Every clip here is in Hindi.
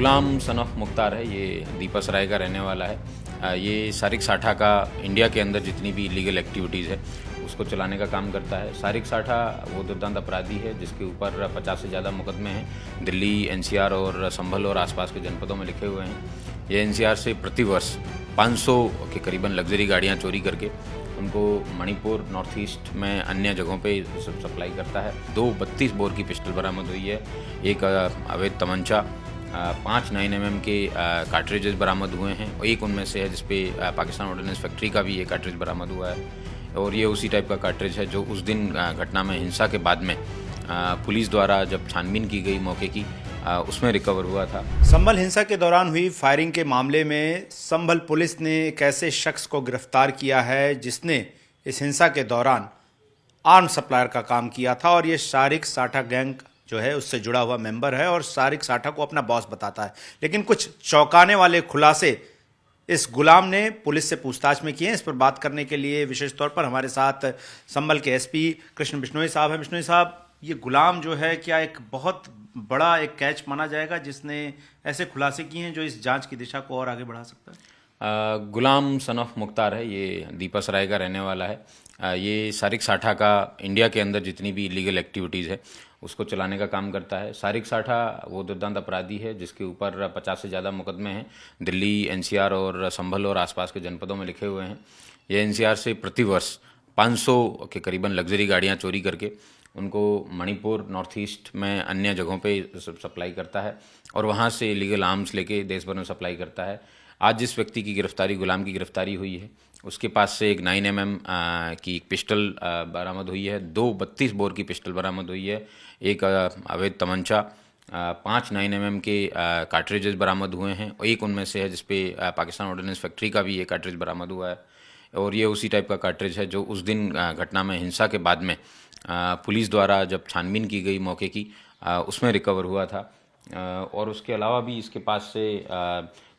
गुलाम सन ऑफ मुख्तार है। ये दीपासराय का रहने वाला है। ये सारिक साठा का इंडिया के अंदर जितनी भी इलीगल एक्टिविटीज़ है उसको चलाने का काम करता है। सारिक साठा वो दुर्दांत अपराधी है जिसके ऊपर 50 से ज़्यादा मुकदमे हैं। दिल्ली, एनसीआर और संभल और आसपास के जनपदों में लिखे हुए हैं। ये एनसीआर से प्रतिवर्ष 500 के करीबन लग्जरी गाड़ियाँ चोरी करके उनको मणिपुर, नॉर्थ ईस्ट में अन्य जगहों पे सप्लाई करता है। 32 बोर की पिस्टल बरामद हुई है। एक अवैध तमंचा, 5 9mm के कार्ट्रिजेज बरामद हुए हैं और एक उनमें से है जिसपे पाकिस्तान ऑर्डिनेंस फैक्ट्री का भी एक कार्ट्रिज बरामद हुआ है। और ये उसी टाइप का कार्ट्रिज है जो उस दिन घटना में हिंसा के बाद में पुलिस द्वारा जब छानबीन की गई मौके की उसमें रिकवर हुआ था। संभल हिंसा के दौरान हुई फायरिंग के मामले में संभल पुलिस ने एक ऐसे शख्स को गिरफ्तार किया है जिसने इस हिंसा के दौरान आर्म सप्लायर का काम किया था और ये सारिक साठा गैंग जो है उससे जुड़ा हुआ मेंबर है और सारिक साठा को अपना बॉस बताता है। लेकिन कुछ चौंकाने वाले खुलासे इस गुलाम ने पुलिस से पूछताछ में किए हैं। इस पर बात करने के लिए विशेष तौर पर हमारे साथ संभल के एसपी कृष्ण बिश्नोई साहब हैं। बिश्नोई साहब, ये गुलाम जो है क्या एक बहुत बड़ा एक कैच माना जाएगा जिसने ऐसे खुलासे किए हैं जो इस जांच की दिशा को और आगे बढ़ा सकता है? गुलाम सन ऑफ मुख्तार है। ये दीपासराय का रहने वाला है। ये सारिक साठा का इंडिया के अंदर जितनी भी इलीगल एक्टिविटीज़ है उसको चलाने का काम करता है। सारिक साठा वो दुर्दांत अपराधी है जिसके ऊपर 50 से ज़्यादा मुकदमे हैं। दिल्ली, एनसीआर और संभल और आसपास के जनपदों में लिखे हुए हैं। ये एनसीआर से प्रतिवर्ष 500 के करीबन लग्जरी गाड़ियाँ चोरी करके उनको मणिपुर, नॉर्थ ईस्ट में अन्य जगहों पे सप्लाई करता है और वहाँ से इलीगल आर्म्स लेके देश भर में सप्लाई करता है। आज जिस व्यक्ति की गिरफ्तारी, गुलाम की गिरफ्तारी हुई है, उसके पास से एक 9mm की एक पिस्टल बरामद हुई है। 32 बोर की पिस्टल बरामद हुई है। एक अवैध तमंचा, 5 9mm के कार्ट्रिजेज बरामद हुए हैं और एक उनमें से है जिसपे पाकिस्तान ऑर्डिनेंस फैक्ट्री का भी एक कार्ट्रिज बरामद हुआ है। और ये उसी टाइप का कार्ट्रिज है जो उस दिन घटना में हिंसा के बाद में पुलिस द्वारा जब छानबीन की गई मौके की उसमें रिकवर हुआ था। और उसके अलावा भी इसके पास से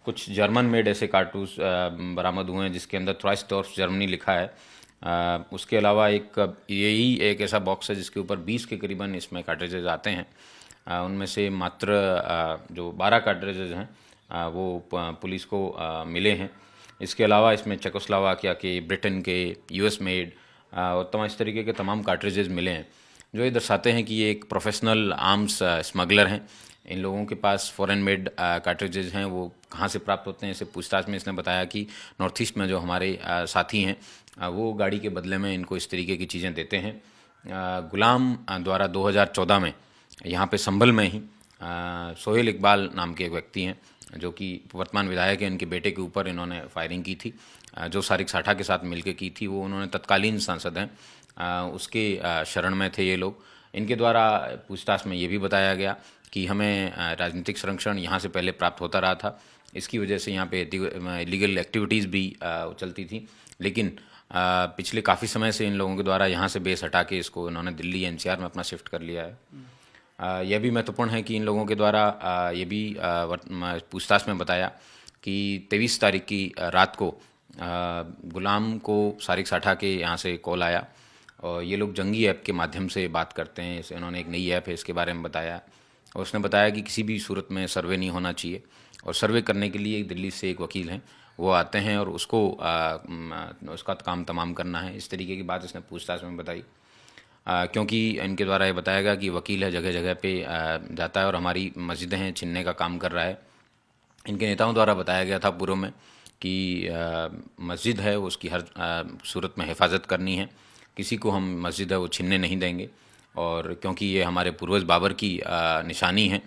कुछ जर्मन मेड ऐसे कारतूस बरामद हुए हैं जिसके अंदर थ्राइस्टॉर्फ जर्मनी लिखा है। उसके अलावा यही एक ऐसा बॉक्स है जिसके ऊपर 20 के करीबन इसमें कार्ट्रिजेज आते हैं। उनमें से मात्र जो 12 कार्ट्रिजेज हैं वो पुलिस को मिले हैं। इसके अलावा इसमें चेकोस्लोवाकिया के, ब्रिटेन के, यूएस मेड और तमाम इस तरीके के तमाम कार्ट्रिजेज मिले हैं जो ये दर्शाते हैं कि ये एक प्रोफेशनल आर्म्स स्मगलर हैं। इन लोगों के पास फॉरेन मेड कार्ट्रिजेज हैं, वो कहाँ से प्राप्त होते हैं इसे पूछताछ में इसने बताया कि नॉर्थ ईस्ट में जो हमारे साथी हैं वो गाड़ी के बदले में इनको इस तरीके की चीज़ें देते हैं। गुलाम द्वारा 2014 में यहाँ पे संभल में ही सोहेल इकबाल नाम के एक व्यक्ति हैं जो कि वर्तमान विधायक हैं, इनके बेटे के ऊपर इन्होंने फायरिंग की थी जो सारिक साठा के साथ मिलकर की थी। वो उन्होंने तत्कालीन सांसद हैं उसके शरण में थे ये लोग। इनके द्वारा पूछताछ में ये भी बताया गया कि हमें राजनीतिक संरक्षण यहाँ से पहले प्राप्त होता रहा था, इसकी वजह से यहाँ पे इलीगल एक्टिविटीज़ भी चलती थी। लेकिन पिछले काफ़ी समय से इन लोगों के द्वारा यहाँ से बेस हटा के इसको इन्होंने दिल्ली, एनसीआर में अपना शिफ्ट कर लिया है। यह भी महत्वपूर्ण है कि इन लोगों के द्वारा ये भी पूछताछ में बताया कि 23 तारीख की रात को गुलाम को सारिक साठा के यहाँ से कॉल आया और ये लोग जंगी ऐप के माध्यम से बात करते हैं। इन्होंने एक नई ऐप है इसके बारे में बताया और उसने बताया कि किसी भी सूरत में सर्वे नहीं होना चाहिए और सर्वे करने के लिए दिल्ली से एक वकील हैं, वो आते हैं और उसको उसका काम तमाम करना है। इस तरीके की बात इसने पूछताछ में बताई क्योंकि इनके द्वारा ये बताया गया कि वकील है, जगह जगह पे जाता है और हमारी मस्जिदें हैं छीनने का काम कर रहा है। इनके नेताओं द्वारा बताया गया था पूर्व में कि मस्जिद है उसकी हर सूरत में हिफाजत करनी है, किसी को हम मस्जिद है वो छीनने नहीं देंगे और क्योंकि ये हमारे पूर्वज बाबर की निशानी है।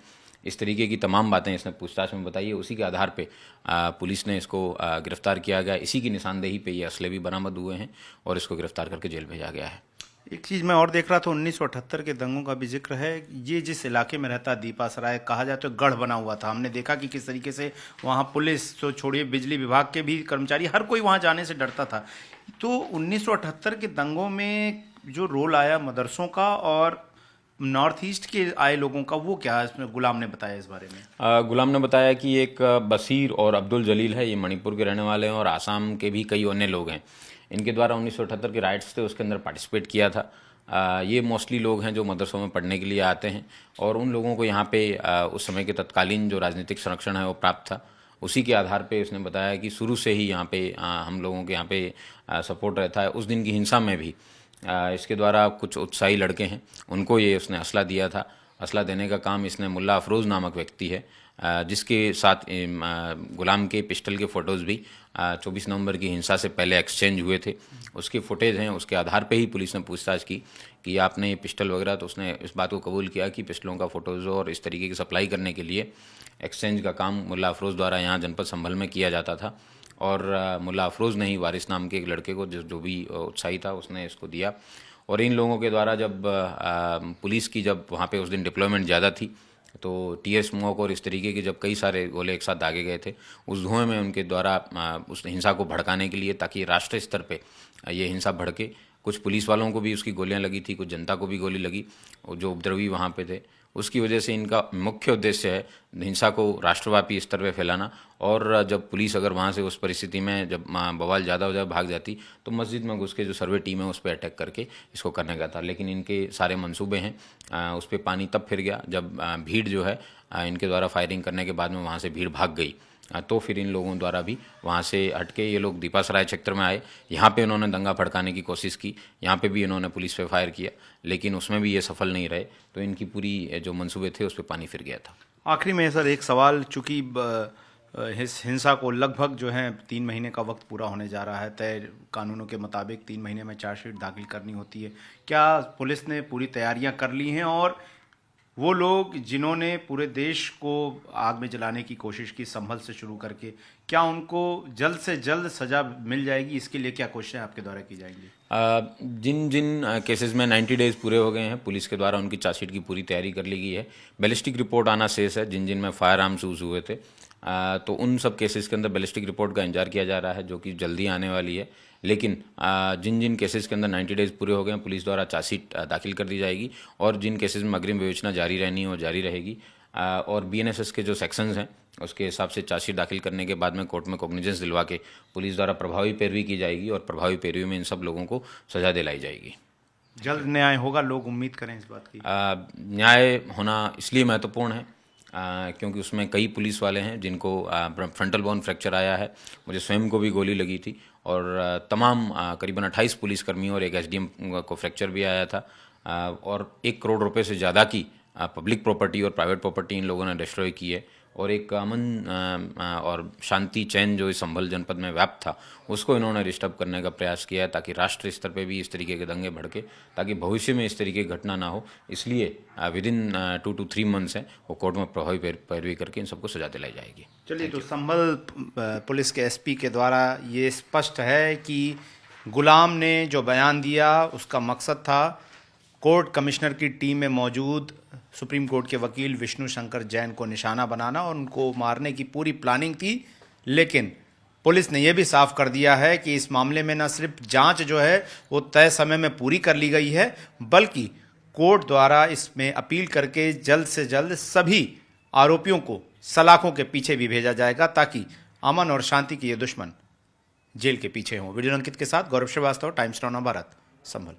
इस तरीके की तमाम बातें इसने पूछताछ में बताई है। उसी के आधार पे पुलिस ने इसको गिरफ्तार किया गया। इसी की निशानदेही पे ये असले भी बरामद हुए हैं और इसको गिरफ्तार करके जेल भेजा गया है। एक चीज़ मैं और देख रहा था, 1978 के दंगों का भी जिक्र है। ये जिस इलाके में रहता दीपासराय, कहा जाए तो गढ़ बना हुआ था। हमने देखा कि किस तरीके से वहाँ पुलिस तो छोड़िए, बिजली विभाग के भी कर्मचारी, हर कोई वहाँ जाने से डरता था। तो 1978 के दंगों में जो रोल आया मदरसों का और नॉर्थ ईस्ट के आए लोगों का, वो क्या है इसमें गुलाम ने बताया इस बारे में? गुलाम ने बताया कि एक बसीर और अब्दुल जलील है, ये मणिपुर के रहने वाले हैं और आसाम के भी कई अन्य लोग हैं। इनके द्वारा 1978 के राइट्स थे उसके अंदर पार्टिसिपेट किया था। ये मोस्टली लोग हैं जो मदरसों में पढ़ने के लिए आते हैं और उन लोगों को यहाँ पे उस समय के तत्कालीन जो राजनीतिक संरक्षण है वो प्राप्त था। उसी के आधार पे उसने बताया कि शुरू से ही यहाँ पे हम लोगों के यहाँ पे सपोर्ट रहता है। उस दिन की हिंसा में भी इसके द्वारा कुछ उत्साही लड़के हैं उनको ये उसने असला दिया था। असला देने का काम इसने मुल्ला अफरोज़ नामक व्यक्ति है जिसके साथ गुलाम के पिस्टल के फ़ोटोज़ भी 24 नवंबर की हिंसा से पहले एक्सचेंज हुए थे। उसके फुटेज हैं, उसके आधार पे ही पुलिस ने पूछताछ की कि आपने ये पिस्टल वगैरह, तो उसने इस बात को कबूल किया कि पिस्टलों का फ़ोटोज़ और इस तरीके की सप्लाई करने के लिए एक्सचेंज का काम मुल्ला अफरोज़ द्वारा यहाँ जनपद संभल में किया जाता था। और मुल्ला अफरोज़ ने ही वारिस नाम के एक लड़के को जो भी उत्साही था उसने इसको दिया। और इन लोगों के द्वारा जब पुलिस की जब वहाँ पे उस दिन डिप्लॉयमेंट ज़्यादा थी तो टीयर स्मोक और इस तरीके के जब कई सारे गोले एक साथ दागे गए थे, उस धुएं में उनके द्वारा उस हिंसा को भड़काने के लिए, ताकि राष्ट्रीय स्तर पे ये हिंसा भड़के, कुछ पुलिस वालों को भी उसकी गोलियां लगी थी, कुछ जनता को भी गोली लगी और जो उपद्रवी वहाँ पे थे। उसकी वजह से इनका मुख्य उद्देश्य है हिंसा को राष्ट्रव्यापी स्तर पे फैलाना। और जब पुलिस अगर वहाँ से उस परिस्थिति में जब बवाल ज़्यादा हो जाए, भाग जाती, तो मस्जिद में घुस के जो सर्वे टीम है उस पर अटैक करके इसको करने का था। लेकिन इनके सारे मंसूबे हैं उस पर पानी तब फिर गया जब भीड़ जो है इनके द्वारा फायरिंग करने के बाद में वहाँ से भीड़ भाग गई। तो फिर इन लोगों द्वारा भी वहाँ से हटके ये लोग दीपासराय क्षेत्र में आए। यहाँ पे इन्होंने दंगा भड़काने की कोशिश की, यहाँ पे भी इन्होंने पुलिस पे फायर किया, लेकिन उसमें भी ये सफल नहीं रहे। तो इनकी पूरी जो मंसूबे थे उस पर पानी फिर गया था। आखिरी में सर एक सवाल, चूंकि इस हिंसा को लगभग जो है 3 महीने का वक्त पूरा होने जा रहा है, तय कानूनों के मुताबिक 3 महीने में चार्जशीट दाखिल करनी होती है, क्या पुलिस ने पूरी तैयारियां कर ली हैं? और वो लोग जिन्होंने पूरे देश को आग में जलाने की कोशिश की संभल से शुरू करके, क्या उनको जल्द से जल्द सजा मिल जाएगी? इसके लिए क्या कोशिशें आपके द्वारा की जाएंगी? जिन जिन केसेस में 90 डेज पूरे हो गए हैं, पुलिस के द्वारा उनकी चार्जशीट की पूरी तैयारी कर ली गई है। बैलिस्टिक रिपोर्ट आना शेष है। जिन जिन में फायर आर्म्स यूज हुए थे तो उन सब केसेस के अंदर बैलिस्टिक रिपोर्ट का इंतजार किया जा रहा है, जो कि जल्दी आने वाली है। लेकिन जिन जिन केसेस के अंदर 90 डेज पूरे हो गए हैं, पुलिस द्वारा चार्जशीट दाखिल कर दी जाएगी और जिन केसेस में अग्रिम विवेचना जारी रहनी है वो जारी रहेगी। और BNSS के जो सेक्शंस हैं उसके हिसाब से चार्जशीट दाखिल करने के बाद में कोर्ट में कॉग्निजेंस दिलवा के पुलिस द्वारा प्रभावी पैरवी की जाएगी और प्रभावी पैरवी में इन सब लोगों को सजा दिलाई जाएगी। जल्द न्याय होगा, लोग उम्मीद करें इस बात की? न्याय होना इसलिए महत्वपूर्ण है क्योंकि उसमें कई पुलिस वाले हैं जिनको फ्रंटल बोन फ्रैक्चर आया है। मुझे स्वयं को भी गोली लगी थी और तमाम करीबन 28 पुलिसकर्मियों और एक SDM को फ्रैक्चर भी आया था। और 1 करोड़ रुपए से ज़्यादा की पब्लिक प्रॉपर्टी और प्राइवेट प्रॉपर्टी इन लोगों ने डिस्ट्रॉय की है। और एक अमन और शांति चैन जो इस संभल जनपद में व्याप्त था उसको इन्होंने डिस्टर्ब करने का प्रयास किया है, ताकि राष्ट्रीय स्तर पे भी इस तरीके के दंगे भड़के, ताकि भविष्य में इस तरीके की घटना ना हो। इसलिए विदिन 2 to 3 मंथ्स हैं वो कोर्ट में प्रभावी पैरवी करके इन सबको सजा दिलाई जाएगी। चलिए, तो संभल पुलिस के SP के द्वारा ये स्पष्ट है कि गुलाम ने जो बयान दिया उसका मकसद था कोर्ट कमिश्नर की टीम में मौजूद सुप्रीम कोर्ट के वकील विष्णु शंकर जैन को निशाना बनाना और उनको मारने की पूरी प्लानिंग थी। लेकिन पुलिस ने यह भी साफ कर दिया है कि इस मामले में न सिर्फ जांच जो है वो तय समय में पूरी कर ली गई है, बल्कि कोर्ट द्वारा इसमें अपील करके जल्द से जल्द सभी आरोपियों को सलाखों के पीछे भी भेजा जाएगा, ताकि अमन और शांति के ये दुश्मन जेल के पीछे हों। वीडियो अंकित के साथ गौरव श्रीवास्तव, टाइम्स नाउ भारत, संभल।